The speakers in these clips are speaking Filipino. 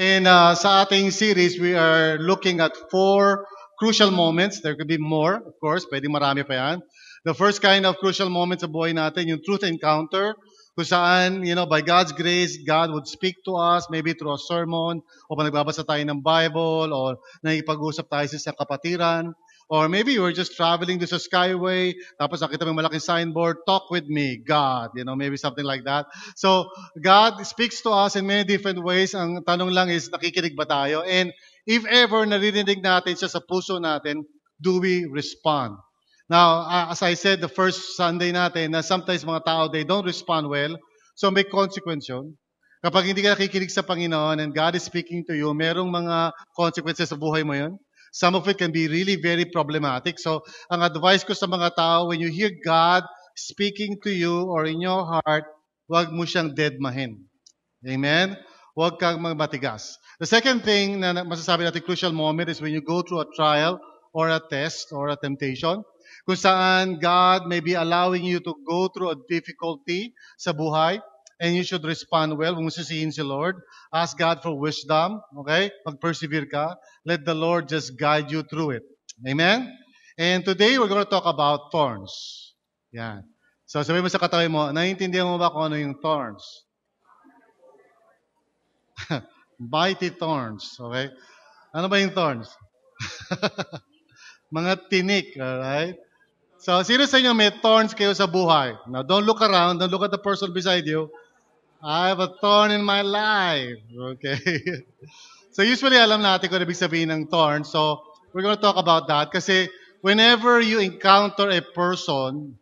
And sa ating series, we are looking at 4 crucial moments. There could be more, of course. Pwede marami pa yan. The first kind of crucial moments sa buhay natin, yung truth encounter, kung saan, by God's grace, God would speak to us, maybe through a sermon, o pag nagbabasa tayo ng Bible, o nakipag-usap tayo sa kapatiran, or maybe you were just traveling to sa Skyway, tapos nakita mo yung malaking signboard, talk with me, God, maybe something like that. So, God speaks to us in many different ways. Ang tanong lang is, nakikinig ba tayo? And if ever naririnig natin siya sa puso natin, do we respond? Now, as I said the first Sunday natin, na sometimes mga tao, they don't respond well. So may consequence yun. Kapag hindi ka nakikinig sa Panginoon and God is speaking to you, merong mga consequences sa buhay mo yun. Some of it can be really very problematic. So, ang advice ko sa mga tao, when you hear God speaking to you or in your heart, huwag mo siyang deadmahin. Amen? Huwag kang matigas. The second thing na masasabi natin crucial moment is when you go through a trial or a test or a temptation, kung saan God may be allowing you to go through a difficulty sa buhay, and you should respond well. Huwag mo sisihin si Lord. Ask God for wisdom. Okay? Mag-persevere ka. Let the Lord just guide you through it. Amen? And today, we're going to talk about thorns. Yan. So, sabihin mo sa katabi mo, naiintindihan mo ba kung ano yung thorns? Mighty thorns. Okay? Ano ba yung thorns? Mga tinik. Alright? So, sino sa inyo may thorns kayo sa buhay? Now, don't look around. Don't look at the person beside you. I have a thorn in my life. Okay. So usually alam natin kung ibig sabihin ng thorn. So we're going to talk about that kasi whenever you encounter a person,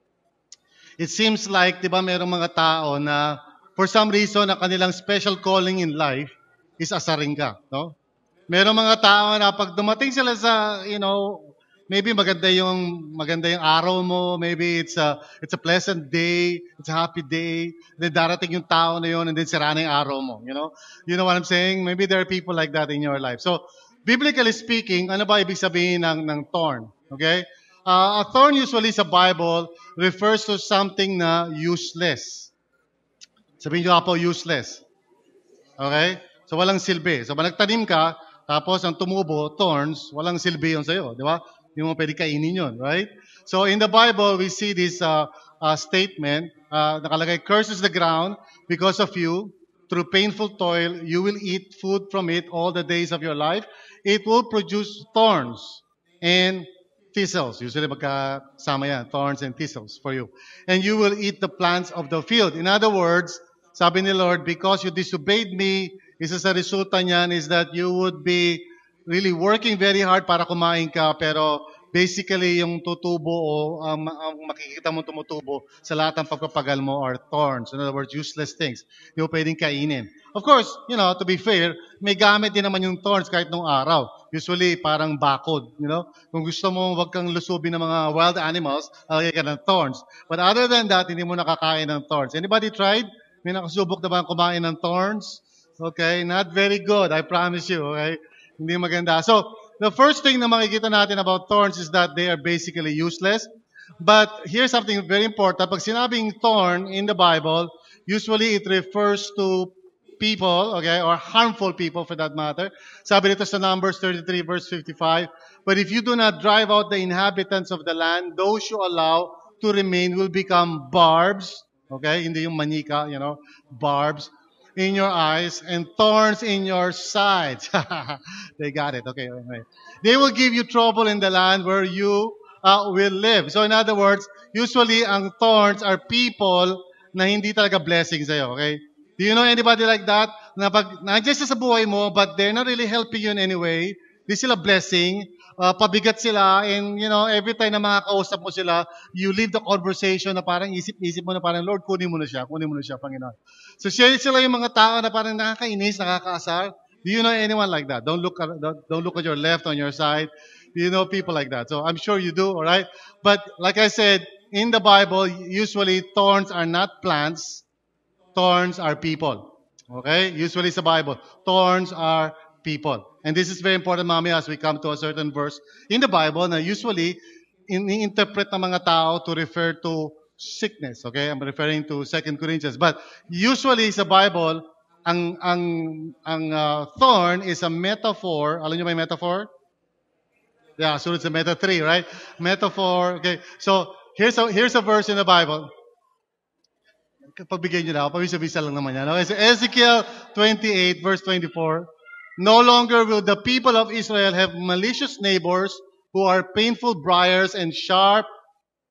it seems like, di ba, merong mga tao na for some reason na kanilang special calling in life is asaring ka. No? Merong mga tao na pag dumating sila sa, maybe maganda yung araw mo, maybe it's a pleasant day, it's a happy day, then darating yung tao na yun, and then sira na yung araw mo, You know what I'm saying? Maybe there are people like that in your life. So, biblically speaking, ano ba ibig sabihin ng thorn? Okay? A thorn usually sa Bible refers to something na useless. Sabihin nyo nga po, useless. Okay? So, walang silbi. So, pag nagtanim ka, tapos ang tumubo, thorns, walang silbi yun sa'yo, di ba? Hindi mo pwede kainin yun, right? So in the Bible, we see this statement, nakalagay, curses the ground because of you. Through painful toil, you will eat food from it all the days of your life. It will produce thorns and thistles. Usually magkasama yan, thorns and thistles for you. And you will eat the plants of the field. In other words, sabi ni Lord, because you disobeyed me, isa sa resulta niyan is that you would be really working very hard para kumain ka, pero basically yung tutubo o ang makikita mo tumutubo sa lahat ng pagpapagal mo are thorns. In other words, useless things. Hindi mo pwedeng kainin. Of course, to be fair, may gamit din naman yung thorns kahit nung araw. Usually, parang bakod. Kung gusto mo wag kang lusubin ng mga wild animals, lagay ka ng thorns. But other than that, hindi mo nakakain ng thorns. Anybody tried? May nakasubok na ba kumain ng thorns? Okay, not very good, I promise you. Okay? Hindi maganda. So, the first thing na makikita natin about thorns is that they are basically useless. But here's something very important. Pag sinabing thorn in the Bible, usually it refers to people, okay, or harmful people for that matter. Sabi dito sa Numbers 33 verse 55, but if you do not drive out the inhabitants of the land, those you allow to remain will become barbs, okay, hindi yung manika, barbs, in your eyes and thorns in your sides. They got it. Okay. They will give you trouble in the land where you will live. So in other words, usually ang thorns are people na hindi talaga blessing sa'yo. Okay? Do you know anybody like that? Na pag nandiyan siya sa buhay mo, but they're not really helping you in any way. Di sila blessing. Pabigat sila, and every time na makakausap mo sila, you leave the conversation na parang isip-isip mo na parang, Lord, kunin mo na siya, Panginoon. So sila yung mga tao na parang nakakainis, nakakaasar. Do you know anyone like that? Don't look at your left, on your side. Do you know people like that? So I'm sure you do, all right? But like I said, in the Bible, usually thorns are not plants, thorns are people. Okay? Usually sa Bible, thorns are people. And this is very important, mami, as we come to a certain verse in the Bible na usually ini-interpret ng mga tao to refer to sickness. Okay? I'm referring to 2 Corinthians. But usually sa Bible, ang thorn is a metaphor. Alam niyo ba yung metaphor? Yeah, so it's a meta 3, right? Metaphor. Okay. So, here's a verse in the Bible. Pagbigay niyo na ako. Pabisa-bisa lang naman yan. Okay? So, Ezekiel 28, verse 24. No longer will the people of Israel have malicious neighbors who are painful briars and sharp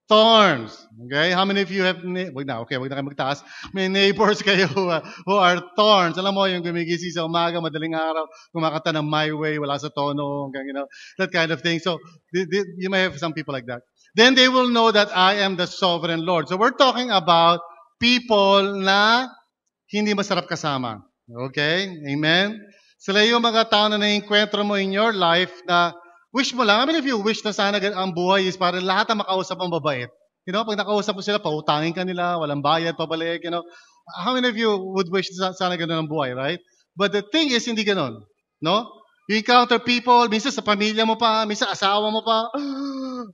thorns. Okay? How many of you have, wag na kayo magtaas. May neighbors kayo who are thorns. Alam mo, yung gumigising sa umaga, madaling araw, kumakanta ng My Way, wala sa tono, that kind of thing. So, you may have some people like that. Then they will know that I am the sovereign Lord. So, we're talking about people na hindi masarap kasama. Okay? Amen? Sila yung mga tao na naiinkwentro mo in your life na wish mo lang. I mean, if you wish na sana ang buhay is parang lahat ang makausap ang mabait. Pag nakausap mo sila, pautangin ka nila, walang bayad, pabalik, How many of you would wish na sana ganun ang buhay, right? But the thing is, hindi ganun. No? You encounter people, minsan sa pamilya mo pa, minsan asawa mo pa,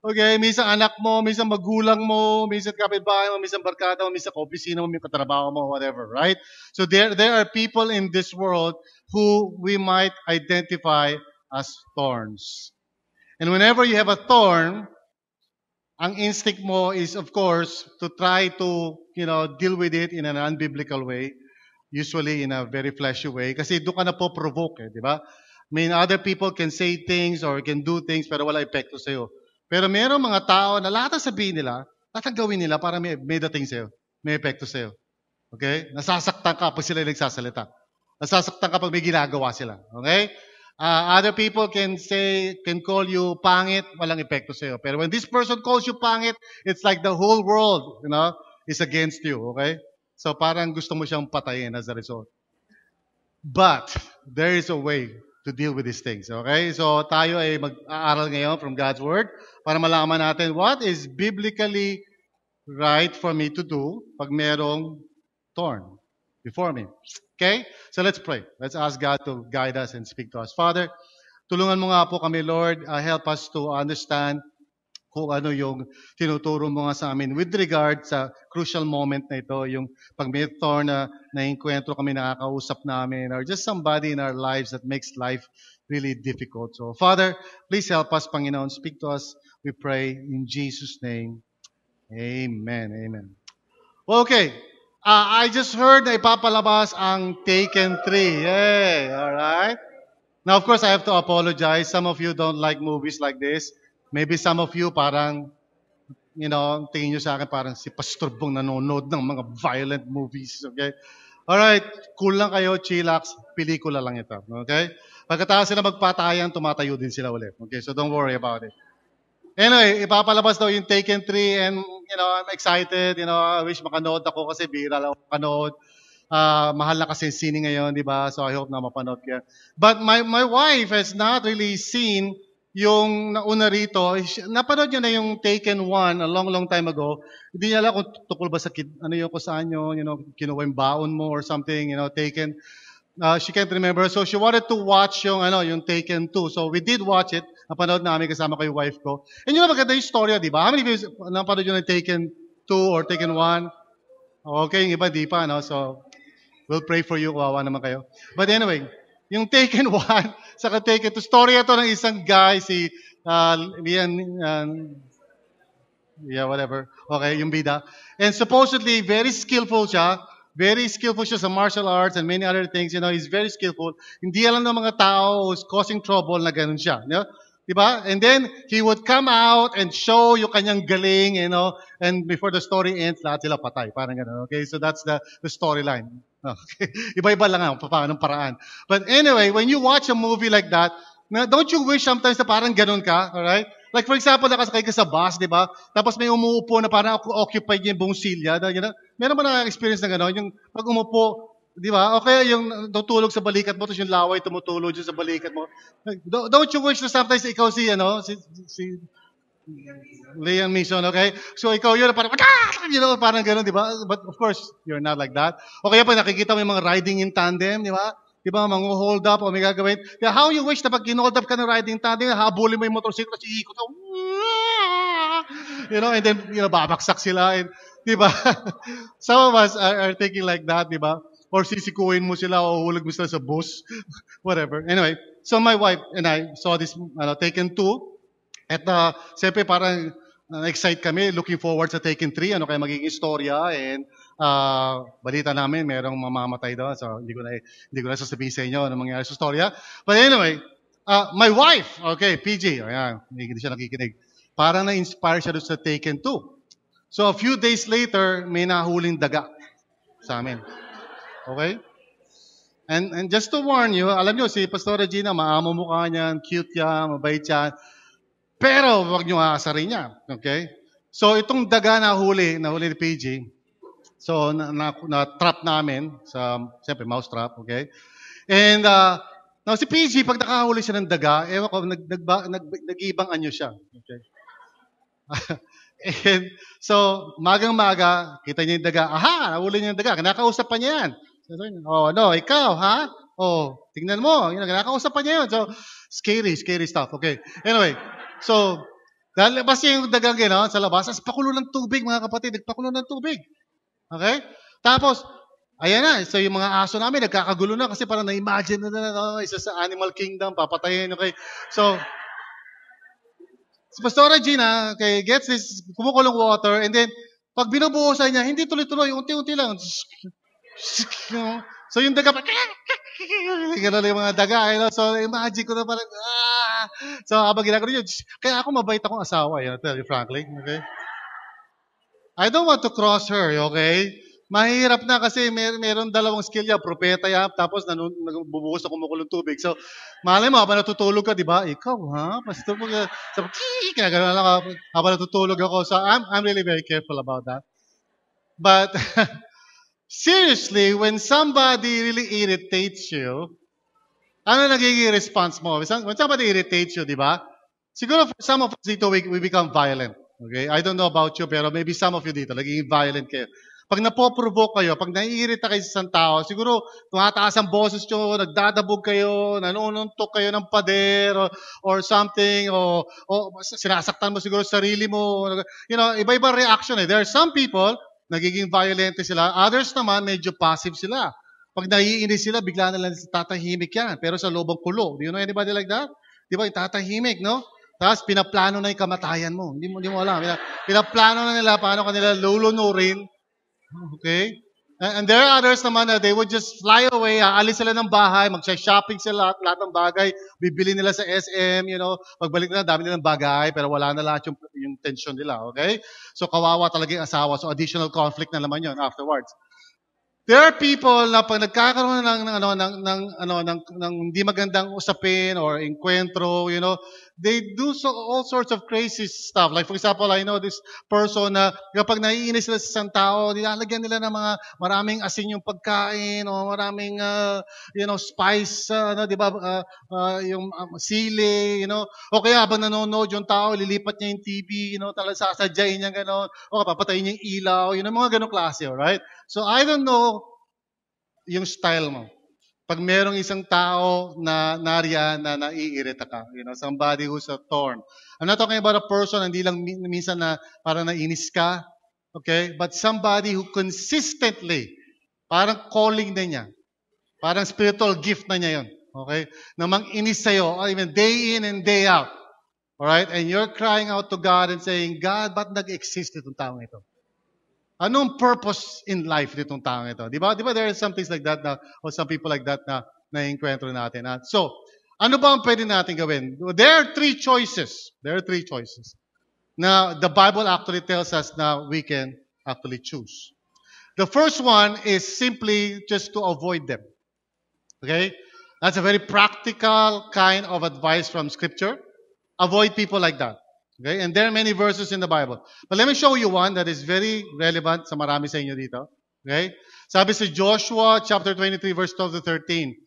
okay, minsan anak mo, minsan magulang mo, minsan kapitbahay mo, minsan barkada mo, minsan kaopisina mo, minsan katrabaho mo, whatever, right? So there are people in this world who we might identify as thorns. And whenever you have a thorn, ang instinct mo is, of course, to try to, deal with it in an unbiblical way, usually in a very fleshy way, kasi doon ka na po provoke, di ba? I mean, other people can say things or can do things pero wala epekto sa'yo. Pero mayroong mga tao na lahat ang sabihin nila, lahat ang gawin nila para may dating sa'yo, may epekto sa'yo. Okay? Nasasaktan ka pag sila nagsasalita. Nasasaktan ka pag may ginagawa sila. Okay? Other people can call you pangit, walang epekto sa'yo. Pero when this person calls you pangit, it's like the whole world, is against you. Okay? So parang gusto mo siyang patayin as a result. But there is a way to deal with these things. Okay? So tayo ay mag-aaral ngayon from God's Word para malaman natin what is biblically right for me to do pag merong thorn before me. Okay? So let's pray. Let's ask God to guide us and speak to us. Father, tulungan mo nga po kami, Lord. Help us to understand kung ano yung tinuturo mo nga sa amin with regard sa crucial moment na ito, yung pag may thorn na naiinkwentro kami, nakakausap namin, or just somebody in our lives that makes life really difficult. So, Father, please help us, Panginoon. Speak to us, we pray, in Jesus' name. Amen. Amen. Okay. I just heard na ipapalabas ang Taken 3. Yay! Alright. Now, of course, I have to apologize. Some of you don't like movies like this. Maybe some of you parang, tingin nyo sa akin parang si Pastor Bong nanonood ng mga violent movies. Okay? Alright, cool lang kayo, chillax, pelikula lang ito. Okay? Pagkatapos sila magpatayan, tumatayo din sila ulit. Okay, so don't worry about it. Anyway, ipapalabas daw yung Taken 3 and, I'm excited. I wish makanood ako kasi bihira lang ako makanood. Mahal na kasi sine ngayon, di ba? So I hope na mapanood ka. But my wife has not really seen yung nauna rito. Napanood niya na yung Taken 1 a long time ago. Hindi niya alam kung tukol ba sa kung saan yun, kinuha yung baon mo or something, Taken. She can't remember. So she wanted to watch yung Taken 2. So we did watch it. Napanood namin kasama ko yung wife ko. And maganda yung storya, di ba? How many of you napanood yung Taken 2 or Taken 1? Okay, yung iba di pa, no? So we'll pray for you. Kawawa naman kayo. But anyway, yung Taken 1, saka Taken 2, story ito ng isang guy, si Liam, whatever. Okay, yung bida. And supposedly, very skillful siya sa martial arts and many other things. He's very skillful. Hindi alam ng mga tao who's causing trouble na ganun siya. Diba? And then, he would come out and show yung kanyang galing, and before the story ends, lahat sila patay. Parang ganun. Okay, so that's the storyline. Okay. Iba-iba lang ang paano paraan. But anyway, when you watch a movie like that, don't you wish sometimes na parang ganun ka? Alright? Like for example, nakasakay ka sa bus, di ba? Tapos may umuupo na parang occupied niya yung buong silya. Meron ba na-experience na gano'n? Yung pag umupo, di ba? Okay, yung tutulog sa balikat mo, tapos yung laway tumutulog dyan sa balikat mo. Don't you wish na sometimes ikaw si Liam Neeson, okay? So ikaw yun, parang, parang gano'n, di ba? But of course, you're not like that. Okay, pa nakikita mo yung mga riding in tandem, di ba? Di ba, hold up o may gagawin. Kaya how you wish na pag hold up ka ng riding tandem, habulin mo yung motorsiklo, kasi ikot, and then, babaksak sila. And, di ba? Some of us are thinking like that, di ba? or sisikuin mo sila o hulog mo sila sa bus. Whatever. Anyway, so my wife and I saw this Taken 2. At siyempre parang excite kami, looking forward sa Taken 3, ano kaya magiging istorya, and balita namin merong mamamatay doon. So hindi ko na sasabihin sa inyo ano mangyayari sa istorya. But anyway, my wife, okay, PG, ayan, hindi siya nakikinig. Parang na-inspire siya doon sa Taken 2. So a few days later, may nahuling daga sa amin. Okay? And just to warn you, alam nyo, si Pastor Regina, maamo mukha niyan, cute yan, mabait yan. Pero huwag nyo aasarin niya. Okay? So itong daga nahuli ni PG, so na-trap namin sa, siyempre, mouse trap. Okay? And now si PG, pag nakahuli siya ng daga, ewan ko, nag-ibang anyo siya. Okay? And so, magang-maga, kita niya yung daga. Aha, nahuli niya yung daga. Kinakausap pa niya yan. Oh, no, ikaw, ha? Oh, tingnan mo. Kinakausap pa niya yun. So, scary stuff. Okay. Anyway, so, lalabas niya yung dagang gano'n sa labas. As pakulo ng tubig, mga kapatid. Nagpakulo ng tubig. Okay? Tapos, ayan na. So, yung mga aso namin, nagkakagulo na kasi parang na-imagine na isa sa Animal Kingdom, papatayin. Okay? So, si Pastor Regina, okay, gets this kumukulong water, and then, pag binubuhusan niya, hindi tuloy-tuloy, unti-unti lang. So, yung daga, gano'n yung mga daga. So, imagine ko na parang, So, habang ginagawa yun, kaya ako mabait akong asawa, tell you frankly, okay? I don't want to cross her, okay? Mahirap na kasi meron dalawang skill yan, propeta yan, tapos nagbubuhos na kumukulong tubig. So, malay mo, habang natutulog ka, di ba? Ikaw, ha? Pastor mo, kinagano lang ako, habang natutulog ako. So, I'm really very careful about that. But, seriously, when somebody really irritates you, ano nagiging response mo? When somebody irritates you, di ba? Siguro for some of us dito, we become violent. Okay? I don't know about you, pero maybe some of you dito, nagiging violent kayo. Pag napoprovoke kayo, pag naiirita kayo sa isang tao, siguro tumataas ang boses nyo, nagdadabog kayo, nanununtok kayo ng pader, or something, o sinasaktan mo siguro sarili mo. Iba-iba reaction eh. There are some people, nagiging violent sila. Others naman, medyo passive sila. Pag naiinis sila, bigla na lang tatahimik yan. Pero sa loob ng kulo. Do you know anybody like that? Di ba, tatahimik, no? Tapos pinaplano na yung kamatayan mo. Hindi mo alam. Pinaplano na nila paano kanila lulunurin. Okay? And there are others naman na they would just fly away, aalis sila ng bahay, mag-shopping sila, lahat ng bagay, bibili nila sa SM, pagbalik nila, dami nilang bagay, pero wala na lahat yung tension nila, okay? So, kawawa talaga yung asawa, so additional conflict na naman yun afterwards. There are people na pag nagkakaroon ng hindi magandang usapin or encuentro, they do all sorts of crazy stuff. Like for example, I know this person na kapag naiinis sila sa isang tao, nilalagyan nila ng mga maraming asin yung pagkain o maraming spice, di ba, yung sili, o kaya habang nanonood yung tao, lilipat niya yung TV, talagang sasadyain niya gano'n, o papatayin niya yung ilaw, mga gano'ng klase, right? So I don't know yung style mo. Pag merong isang tao na nariyan na naiirita ka, somebody who's a thorn. I'm not talking about a person, hindi lang minsan na parang nainis ka, okay? But somebody who consistently, parang calling na niya, parang spiritual gift na niya yun, okay? Na mang-inis sa'yo, even day in and day out. Alright? And you're crying out to God and saying, God, ba't nag-exist itong taong ito? Anong purpose in life nitong taong ito? Di ba there are some things like that na, or some people like that na naiinkwentro natin. So, ano ba ang pwede natin gawin? There are three choices. Now, the Bible actually tells us na we can actually choose. The first one is simply just to avoid them. Okay? That's a very practical kind of advice from Scripture. Avoid people like that. Okay? And there are many verses in the Bible. But let me show you one that is very relevant sa marami sa inyo dito. Okay? Sabi sa Joshua chapter 23 verse 12 to 13.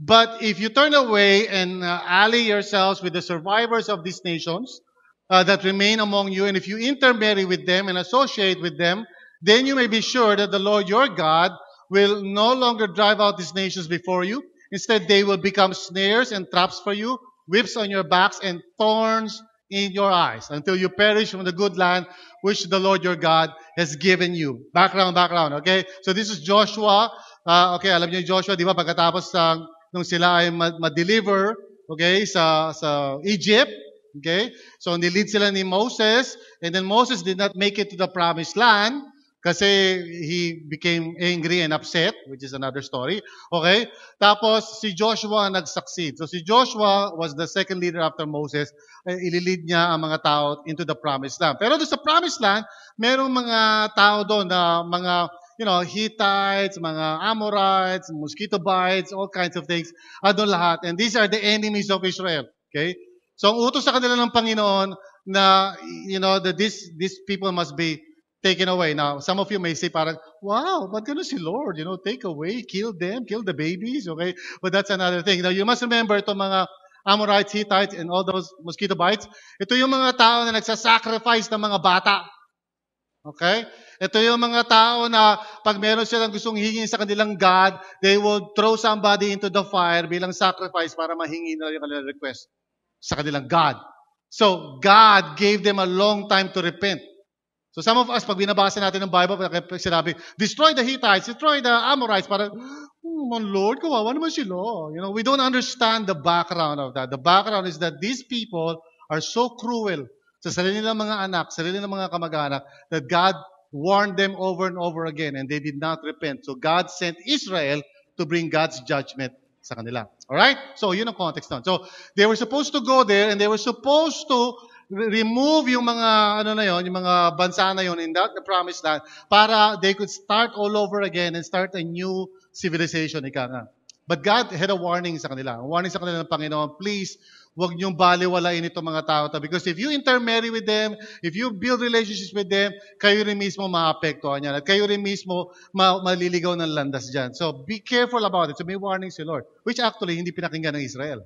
But if you turn away and ally yourselves with the survivors of these nations that remain among you, and if you intermarry with them and associate with them, then you may be sure that the Lord your God will no longer drive out these nations before you. Instead, they will become snares and traps for you, whips on your backs and thorns in your eyes until you perish from the good land which the Lord your God has given you. Background, okay? So this is Joshua Okay, alam niyo Joshua, di ba, pagkatapos nung sila ay ma-deliver, okay, sa Egypt, okay, so nilid sila ni Moses, and then Moses did not make it to the promised land kasi he became angry and upset, which is another story, okay? Tapos si Joshua nag-succeed. So si Joshua was the second leader after Moses, ililid niya ang mga tao into the promised land. Pero doon sa promised land, merong mga tao doon na mga Hittites, mga Amorites, mosquito bites, all kinds of things. Doon lahat. And these are the enemies of Israel. Okay? So ang utos sa kanila ng Panginoon na, that these people must be taken away. Now, some of you may say parang, wow, but ganun si Lord, take away, kill them, kill the babies, okay? But that's another thing. Now, you must remember itong mga Amorites, Hittites, and all those mosquito bites. Ito yung mga tao na nagsasacrifice ng mga bata. Okay? Ito yung mga tao na pag meron silang gustong hingin sa kanilang God, they will throw somebody into the fire bilang sacrifice para mahingi nila yung kanilang request sa kanilang God. So, God gave them a long time to repent. So, some of us, pag binabasa natin ng Bible, sinabi, destroy the Hittites, destroy the Amorites, parang, oh, Lord, kawawa naman sila. We don't understand the background of that. The background is that these people are so cruel sa sarili nilang mga anak, sarili nilang mga kamag-anak, that God warned them over and over again and they did not repent. So God sent Israel to bring God's judgment sa kanila. Alright? So yun ang context nun. So they were supposed to go there and they were supposed to remove yung mga, yung mga bansa na yun in the promised land para they could start all over again and start a new civilization, ika nga. But God had a warning sa kanila. A warning sa kanila ng Panginoon, please, huwag niyong baliwalain itong mga tao. Because if you intermarry with them, if you build relationships with them, kayo rin mismo maapektuhan yan. At kayo rin mismo maliligaw ng landas dyan. So be careful about it. So may warning si Lord. Which actually, hindi pinakinggan ng Israel.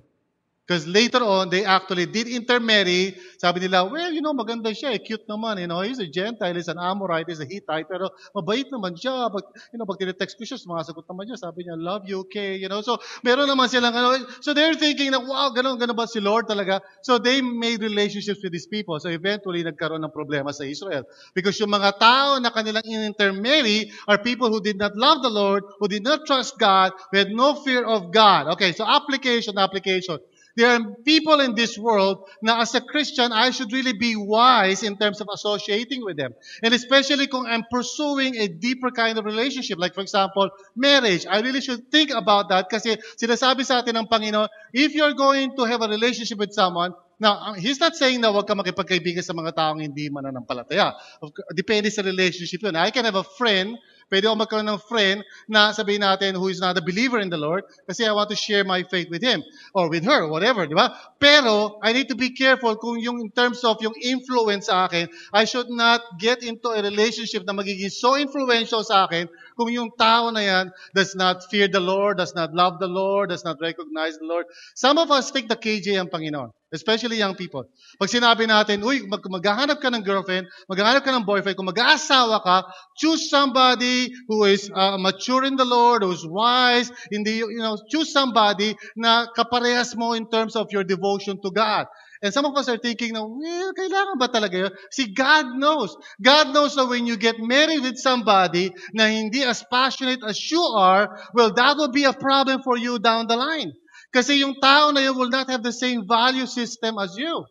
Because later on, they actually did intermarry. Sabi nila, well, maganda siya, cute naman. He's a Gentile, he's an Amorite, he's a Hittite, pero mabait naman siya. Pag tinetext ko siya, sumasagot naman siya. Sabi niya, love you, okay. So meron naman silang, so they're thinking na, wow, ganun ba si Lord talaga? So they made relationships with these people. So eventually, nagkaroon ng problema sa Israel. Because yung mga tao na kanilang intermarry are people who did not love the Lord, who did not trust God, who had no fear of God. Okay, so application. There are people in this world na as a Christian, I should really be wise in terms of associating with them. And especially kung I'm pursuing a deeper kind of relationship. Like for example, marriage. I really should think about that kasi sinasabi sa atin ng Panginoon, if you're going to have a relationship with someone, now, He's not saying na huwag ka makipagkaibigan sa mga taong hindi mananampalataya. Depende sa relationship yun. I can have a friend. Pwede ako magkaroon ng friend na sabihin natin who is not a believer in the Lord kasi I want to share my faith with him or with her, whatever, di ba? Pero, I need to be careful kung yung in terms of yung influence sa akin, I should not get into a relationship na magiging so influential sa akin kung yung tao na yan does not fear the Lord, does not love the Lord, does not recognize the Lord. Some of us think the KJ ang Panginoon, especially young people. Pag sinabi natin, maghahanap ka ng girlfriend, maghahanap ka ng boyfriend, kung mag-aasawa ka, choose somebody who is mature in the Lord, who is wise, choose somebody na kaparehas mo in terms of your devotion to God. And some of us are thinking na, well, kailangan ba talaga yun? See, God knows. God knows that when you get married with somebody na hindi as passionate as you are, well, that will be a problem for you down the line. Kasi yung tao na yun will not have the same value system as you.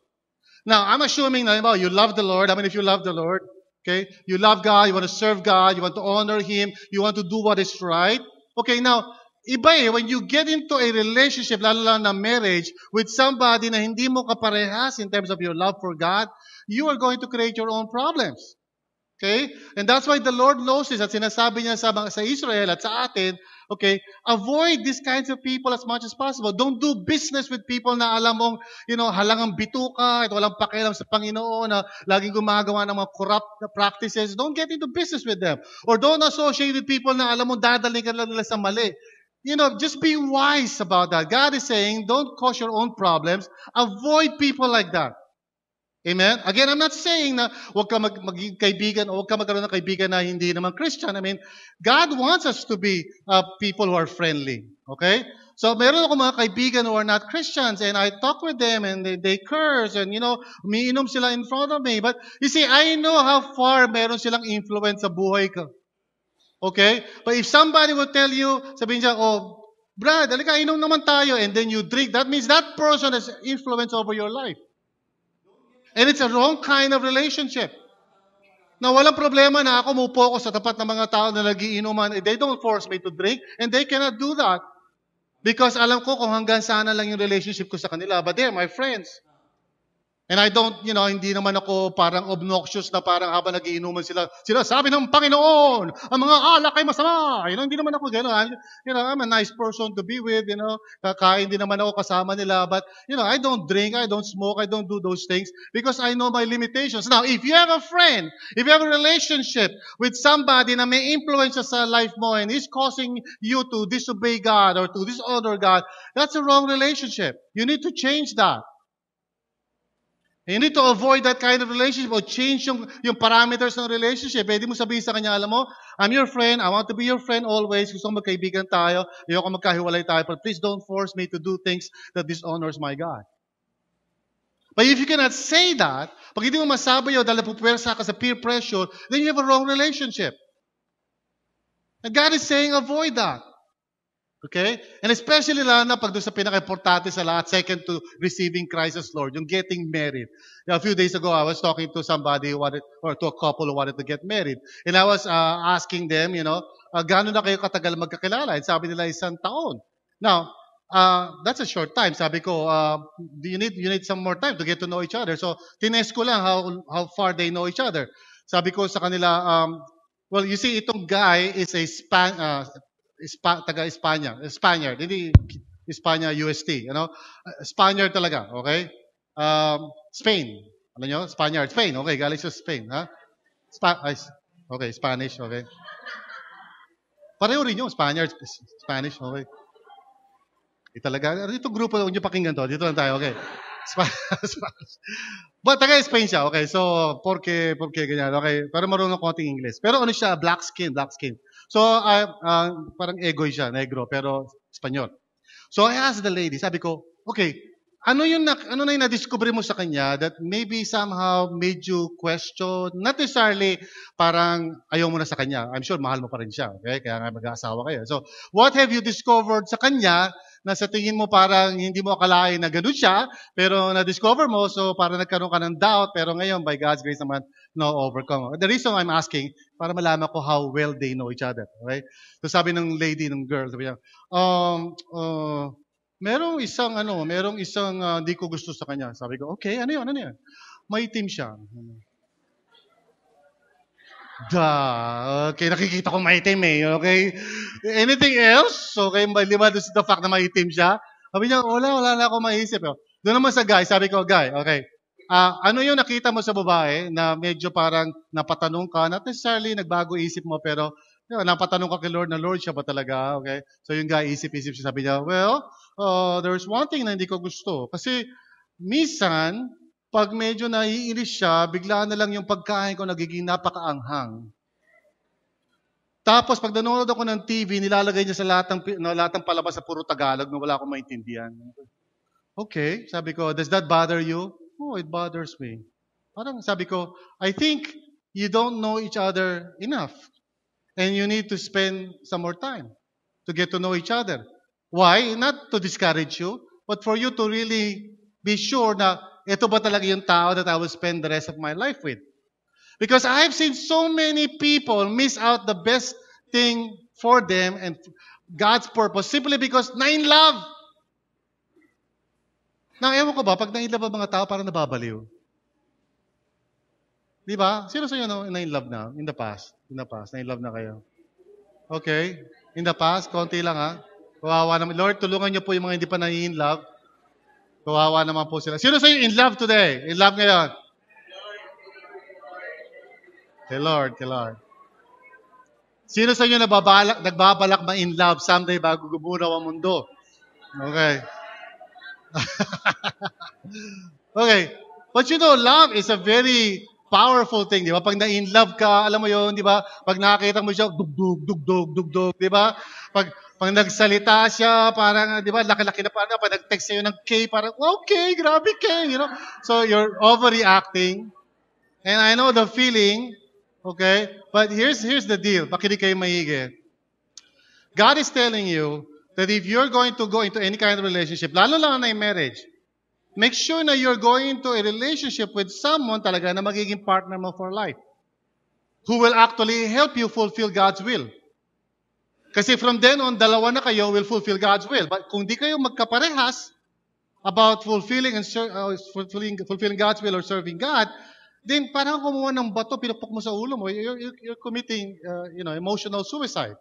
Now, I'm assuming na you love the Lord. I mean, if you love the Lord, okay, you love God, you want to serve God, you want to honor Him, you want to do what is right. Okay, now, iba when you get into a relationship, lalo lang na marriage, with somebody na hindi mo kaparehas in terms of your love for God, you are going to create your own problems. Okay? And that's why the Lord knows this at sinasabi niya sa Israel at sa atin, okay, avoid these kinds of people as much as possible. Don't do business with people na alam mong, halangang bituka, at walang pakialam sa Panginoon, na laging gumagawa ng mga corrupt practices. Don't get into business with them. Or don't associate with people na alam mong dadalhin ka lang nila sa mali. Just be wise about that. God is saying, don't cause your own problems. Avoid people like that. Amen? Again, I'm not saying na huwag ka maging kaibigan o huwag ka magkaroon ng kaibigan na hindi naman Christian. I mean, God wants us to be people who are friendly. Okay? So, meron ako mga kaibigan who are not Christians and I talk with them and they curse and, umiinom sila in front of me. But, you see, I know how far meron silang influence sa buhay ko. Okay? But if somebody will tell you, sabihin niya, oh, Brad, halika, inom naman tayo, and then you drink, that means that person has influence over your life. And it's a wrong kind of relationship. Na walang problema na ako mupo ako sa tapat ng mga tao na nagiinuman. They don't force me to drink, and they cannot do that. Because alam ko kung hanggang sana lang yung relationship ko sa kanila. But they're my friends. And I don't, hindi naman ako parang obnoxious na parang habang nagiinuman sila, sabi ng Panginoon, ang mga alak ay masama. Hindi naman ako gano'n. I'm a nice person to be with, kakain din naman ako kasama nila. But, I don't drink, I don't smoke, I don't do those things because I know my limitations. Now, if you have a friend, if you have a relationship with somebody na may influence sa life mo and is causing you to disobey God or to dishonor God, that's a wrong relationship. You need to change that. You need to avoid that kind of relationship or change yung parameters ng relationship. Pwede mo sabihin sa kanya, alam mo, I'm your friend, I want to be your friend always. Gusto ko magkaibigan tayo, ayoko magkahiwalay tayo, but please don't force me to do things that dishonors my God. But if you cannot say that, pag hindi mo masabi yun dahil pupwersa ka sa peer pressure, then you have a wrong relationship. And God is saying, avoid that. Okay? And especially lang na pag doon sa pinaka-importante sa lahat, second to receiving Christ as Lord, yung getting married. A few days ago, I was talking to somebody or to a couple who wanted to get married. And I was asking them, gaano na kayo katagal magkakilala? And sabi nila, 1 taon. Now, that's a short time. Sabi ko, you need some more time to get to know each other. So, tinest ko lang how far they know each other. Sabi ko sa kanila, well, you see, itong guy is a Spaniard, hindi Espanya UST, Spaniard talaga, okay? Spain, alam nyo? Spaniard, Spain, okay, galing sa Spain, ha? Okay, Spanish, okay. Pareho rin yung Spaniard, Spanish, okay. Talaga, ito grupo, huwag nyo pakinggan to, dito lang tayo, okay. Spanish. But taga Spain siya, okay, so, porque ganyan, okay, pero marunong konting English. Pero ano siya, black skin. So, parang egoy siya, negro, pero Espanyol. So, I asked the lady, sabi ko, okay, ano na yung na-discover mo sa kanya that maybe somehow made you question, not necessarily parang ayaw mo na sa kanya. I'm sure mahal mo pa rin siya, okay? Kaya nga mag-aasawa kayo. So, what have you discovered sa kanya na sa tingin mo parang hindi mo akalain na ganun siya, pero na-discover mo, so parang nagkaroon ka ng doubt, pero ngayon, by God's grace naman, no, overcome. The reason I'm asking, para malaman ko how well they know each other, okay? So sabi ng lady, ng girl, sabi niya, merong isang hindi ko gusto sa kanya. Sabi ko, okay, ano yun? Maitim siya. Okay, nakikita ko maitim okay? Anything else? Okay, lima doon sa fact na maitim siya. Sabi niya, wala na ako maisip. Doon naman sa guy, sabi ko, guy, okay, ano yung nakita mo sa babae na medyo parang napatanong ka, not necessarily nagbago isip mo, pero napatanong ka kay Lord na, Lord, siya ba talaga? Okay? So yung guy, isip-isip siya, sabi niya, well, there's one thing na hindi ko gusto. Kasi, minsan, pag medyo naiinis siya, bigla na lang yung pagkain ko nagiging napakaanghang. Tapos, pag nanonood ako ng TV, nilalagay niya sa lahat ng palabas sa puro Tagalog na wala akong maintindihan. Okay, sabi ko, does that bother you? Oh, it bothers me. Parang sabi ko, I think you don't know each other enough. And you need to spend some more time to get to know each other. Why? Not to discourage you, but for you to really be sure na ito ba talaga yung tao that I will spend the rest of my life with. Because I've seen so many people miss out the best thing for them and God's purpose simply because na-in love. Now, ewan ko ba, pag na-in love ang mga tao, parang nababaliw. Di ba? Sino sa inyo na-in love na? In the past, na-in love na kayo. Okay? In the past, konti lang ha. Kawawa naman. Lord, tulungan niyo po yung mga hindi pa na-in love. Kawawa naman po sila. Sino sa inyo in love today? In love ngayon? Kay Lord. Sino sa inyo nagbabalak ma-in love someday bago gumunaw ang mundo? Okay. Okay. But love is a very powerful thing, di ba? Pag na-in love ka, alam mo yun, di ba? Pag nakakita mo siya, dugdug, di ba? Pag nagsalita siya, parang, di ba, laki-laki na parang, pag nag-text sa'yo ng K, parang, okay, grabe K, So, you're overreacting. And I know the feeling, Okay? But here's the deal. Pakinig kayo maigi. God is telling you that if you're going to go into any kind of relationship, lalo lang na yung marriage, make sure na you're going into a relationship with someone talaga na magiging partner mo for life, who will actually help you fulfill God's will. Kasi from then on, dalawa na kayo will fulfill God's will. But kung di kayo magkaparehas about fulfilling God's will or serving God, then parang kumuha ng bato, pinupok mo sa ulo mo, you're committing emotional suicide.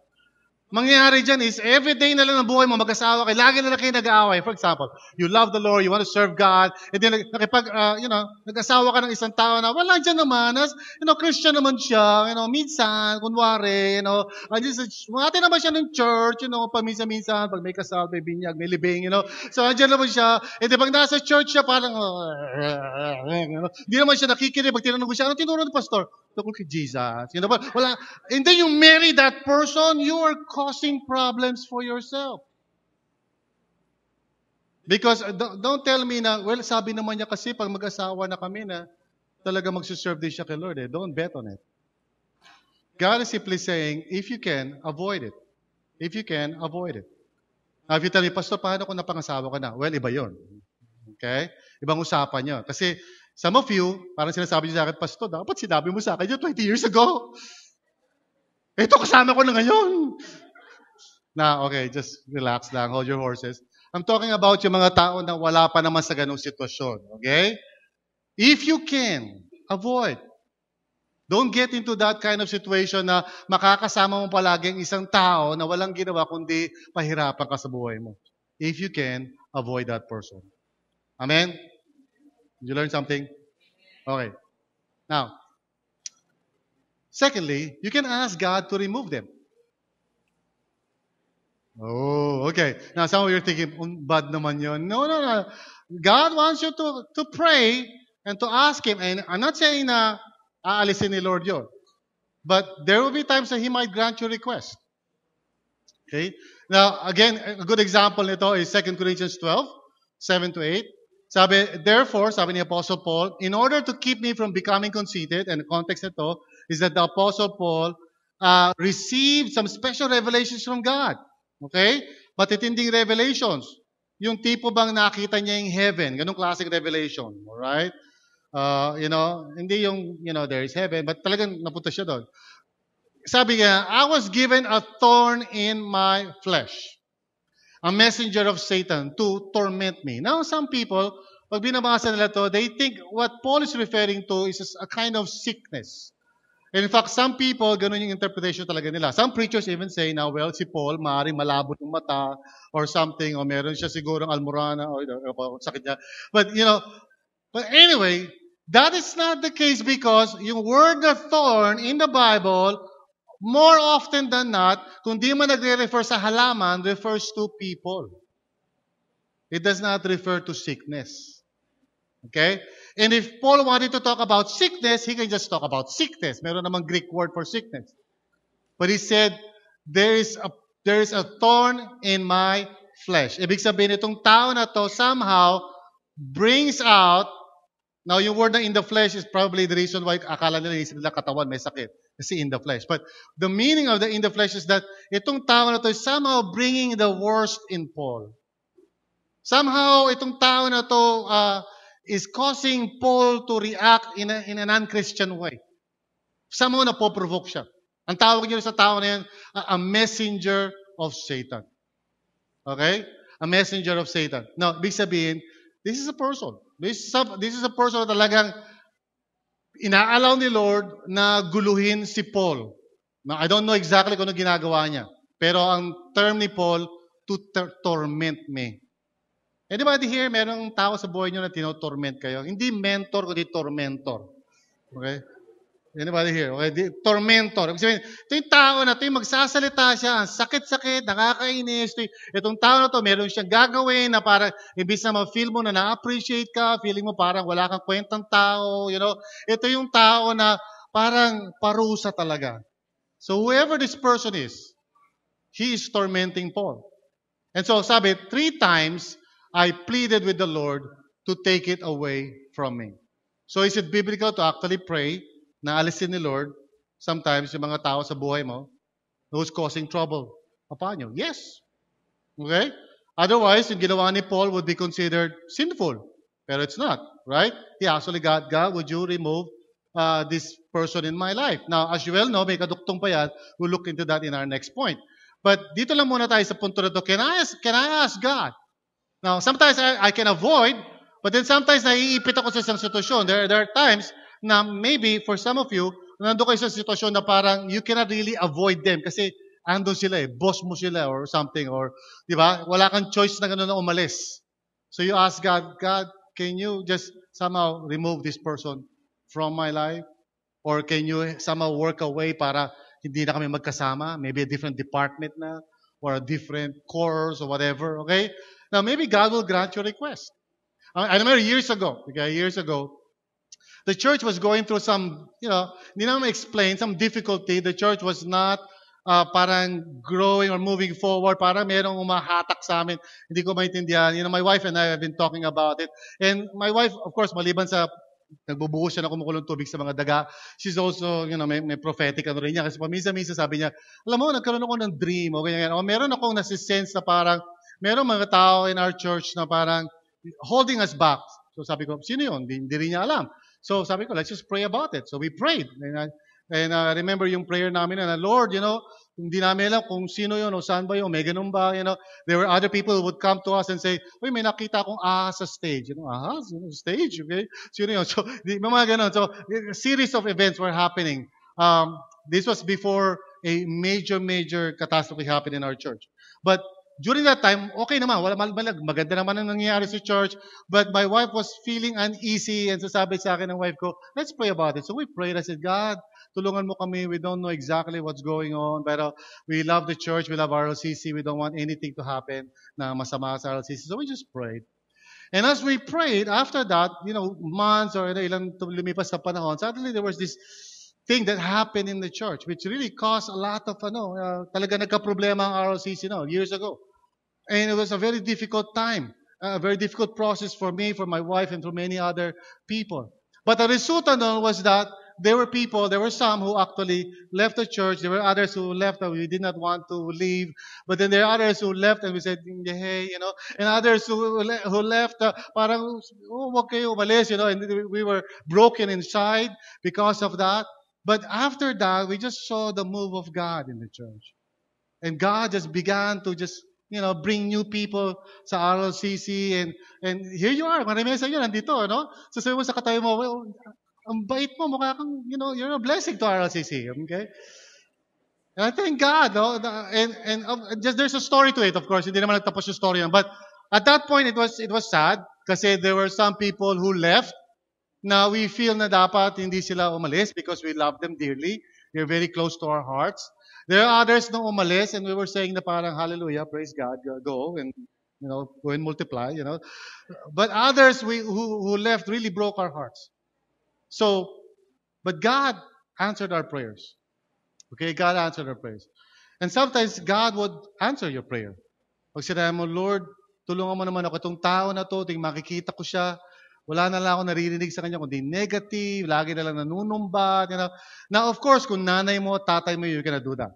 Mangyayari dyan is, every day na lang ng buhay mo, mag-asawa kayo, lagi na lang kayo nag-aaway. For example, you love the Lord, you want to serve God, and then nag-asawa ka ng isang tao na, wala dyan naman, Christian naman siya, minsan, kunwari, mati naman siya ng church, paminsan-minsan, pag may kasal, may binyag, may libing, so, andyan naman siya, and then pag nasa church siya, parang, hindi naman siya nakikinig, pag tinanong ko siya, ano tinuro ng pastor? Tungkol kay Jesus. Wala. And then you marry that person, you are causing problems for yourself. Because don't tell me na, well, sabi naman niya kasi pag mag-asawa na kami na talaga magsuserve din siya kay Lord. Don't bet on it. God is simply saying, if you can, avoid it. If you can, avoid it. Now, if you tell me, Pastor, paano kung napangasawa ka na? Well, iba yun. Okay? Ibang usapan yun. Kasi some of you, parang sinasabi niyo sa akin, Pastor, dapat sinabi mo sa akin yun 20 years ago. Ito, kasama ko na ngayon. Now, okay, just relax lang. Hold your horses. I'm talking about yung mga tao na wala pa naman sa ganung sitwasyon. Okay? If you can, avoid. Don't get into that kind of situation na makakasama mo palagi ang isang tao na walang ginawa kundi pahirapan ka sa buhay mo. If you can, avoid that person. Amen? Did you learn something? Okay. Now, secondly, you can ask God to remove them. Oh, okay. Now, some of you are thinking, bad naman yun. No. God wants you to pray and to ask Him. And I'm not saying na aalisin ni Lord yun. But there will be times that He might grant your request. Okay? Now, again, a good example nito is 2 Corinthians 12, 7-8. Sabi, therefore, sabi ni Apostle Paul, in order to keep me from becoming conceited, and the context nito is that the Apostle Paul received some special revelations from God. Okay? Matitinding revelations. Yung tipo bang nakita niya yung heaven, ganung klaseng revelation. Alright? Hindi yung, there is heaven, but talagang napunta siya doon. Sabi niya, I was given a thorn in my flesh. A messenger of Satan to torment me. Now, some people, pag binabasa nila to, they think what Paul is referring to is a kind of sickness. And in fact, some people, ganun yung interpretation talaga nila. Some preachers even say, now, well, si Paul, maaaring malabo yung mata or something, or meron siya sigurong almorana, or sakit niya. But anyway, that is not the case because yung word na thorn in the Bible, more often than not, kung di man nagre-refer sa halaman, refers to people. It does not refer to sickness. Okay? And if Paul wanted to talk about sickness, he can just talk about sickness. Meron namang Greek word for sickness. But he said, there is a thorn in my flesh. Ibig sabihin, itong tao na to somehow brings out, now yung word na in the flesh is probably the reason why akala nila isip nila katawan may sakit. Kasi in the flesh. But the meaning of the in the flesh is that itong tao na to is somehow bringing the worst in Paul. Somehow, itong tao na to is causing Paul to react in an unchristian way. Somehow napoprovoke siya. Ang tawag niyo sa tao na yan, a messenger of Satan. Okay? A messenger of Satan. Now, ibig sabihin, this is a person. This is a person na talagang inaalaw ni Lord na guluhin si Paul. Now, I don't know exactly kung ano ginagawa niya. Pero ang term ni Paul, to torment me. Anybody here, merong tao sa buhay niyo na tinotorment kayo? Hindi mentor, kundi tormentor. Okay? Anybody here? Okay? Tormentor. Ibig sabihin, ito yung tao na ito yung magsasalita siya, ang sakit-sakit, nakakainis. Itong tao na to, meron siyang gagawin na parang, ibig na ma-feel mo na na-appreciate ka, feeling mo parang wala kang kwentang tao, Ito yung tao na parang parusa talaga. So whoever this person is, he is tormenting Paul. And so sabi, 3 times, I pleaded with the Lord to take it away from me. So is it biblical to actually pray na alisin ni Lord sometimes yung mga tao sa buhay mo who's causing trouble upon you? Yes. Okay? Otherwise, yung ginawa ni Paul would be considered sinful. Pero it's not, right? He actually got, God, would you remove this person in my life? Now, as you well know, may kaduktong pa yan. We'll look into that in our next point. But dito lang muna tayo sa punto na to. Can I ask God? Now, sometimes I can avoid, but then sometimes naiipit ako sa isang sitwasyon. There are times na maybe for some of you, nandun kayo sa sitwasyon na parang you cannot really avoid them kasi andun sila boss mo sila or something, or, di ba, wala kang choice na gano'n na umalis. So you ask God, God, can you just somehow remove this person from my life? Or can you somehow work a way para hindi na kami magkasama? Maybe a different department na, or a different course or whatever, okay? Now, maybe God will grant your request. I remember years ago, the church was going through some, hindi naman explain, some difficulty. The church was not parang growing or moving forward. Parang merong umahatak sa amin. Hindi ko maintindihan. My wife and I have been talking about it. And my wife, of course, maliban sa nagbubuhos siya na kumukulong tubig sa mga daga, she's also, may prophetic ano rin niya. Kasi paminsan-minsan sabi niya, alam mo, nagkaroon ako ng dream. O ganyan. O meron akong nasisense na parang, meron mga tao in our church na parang holding us back. So sabi ko, sino yun? Hindi rin niya alam. So sabi ko, let's just pray about it. So we prayed. And I remember yung prayer namin na, Lord, hindi namin alam kung sino yun o saan ba yun, may ganun ba, There were other people who would come to us and say, uy, may nakita akong ahas sa stage. Ahas? Stage? Okay? Sino yun? So, mga ganun. So, a series of events were happening. This was before a major catastrophe happened in our church. But during that time, okay naman. Maganda naman ang nangyayari sa church. But my wife was feeling uneasy and sasabi sa akin ng wife ko, let's pray about it. So we prayed. I said, God, tulungan mo kami. We don't know exactly what's going on. Pero we love the church. We love RLCC. We don't want anything to happen na masama sa RLCC. So we just prayed. And as we prayed, after that, months or ilang lumipas na panahon, suddenly there was this thing that happened in the church, which really caused a lot of, talaga nagka-problema ang RLCC years ago. And it was a very difficult time, a very difficult process for me, for my wife, and for many other people. But the result was that there were some who actually left the church. There were others who left that we did not want to leave. But then there are others who left and we said, hey, and others who left, parang, wag kayo umalis, and we were broken inside because of that. But after that, we just saw the move of God in the church. And God just began to bring new people sa RLCC. And here you are, marami sa inyo nandito, So sabi mo sa katabi mo, well, ang bait mo, mukha kang, you're a blessing to RLCC, okay? And I thank God, and just there's a story to it, of course. Hindi naman nagtapos yung story yan. But at that point, it was sad kasi there were some people who left. Now we feel na dapat hindi sila umalis because we love them dearly. They're very close to our hearts. There are others na umalis and we were saying na parang hallelujah, praise God, go and go and multiply, But others who left really broke our hearts. So, but God answered our prayers. Okay, God answered our prayers. And sometimes God would answer your prayer. Pag sinabi mo, Lord, tulungan mo naman ako. Itong tao na to, makikita ko siya. Wala na lang ako naririnig sa kanya kundi negative, lagi na lang nanunumbat. Now, of course, kung nanay mo, tatay mo, you're gonna do that.